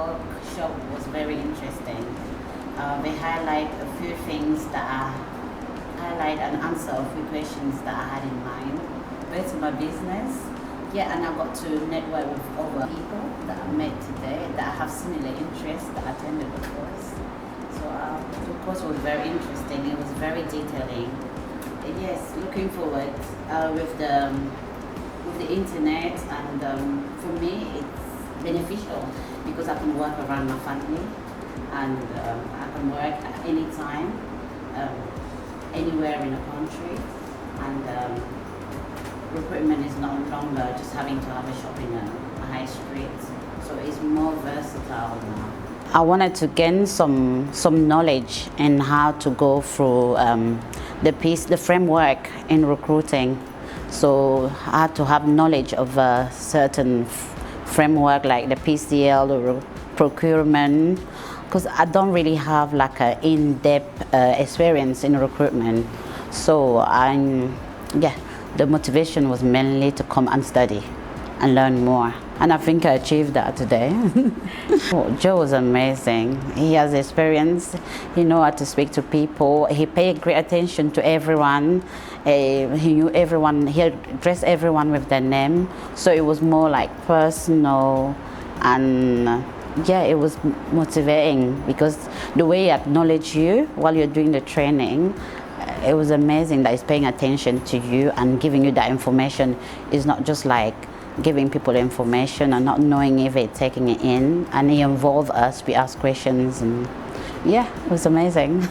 workshop was very interesting. They highlight a few things highlight and answer a few questions that I had in mind, both my business. Yeah, and I got to network with other people that I met today that have similar interests that attended the course. So the course was very interesting. It was very detailing. Yes, looking forward with the internet, and for me it's beneficial because I can work around my family, and I can work at any time, anywhere in the country, and recruitment is no longer just having to have a shop in a high street, so it's more versatile now. I wanted to gain some knowledge in how to go through the framework in recruiting. So I had to have knowledge of a certain framework like the PCL, the procurement, because I don't really have like an in-depth experience in recruitment. So the motivation was mainly to come and study and learn more. And I think I achieved that today. Joe was amazing. He has experience, he knows how to speak to people, he paid great attention to everyone, he knew everyone, he addressed everyone with their name, so it was more like personal, and it was motivating because the way he acknowledged you while you're doing the training, it was amazing that he's paying attention to you and giving you that information. It's not just like giving people information and not knowing if they're taking it in, and he involved us, we asked questions, and it was amazing.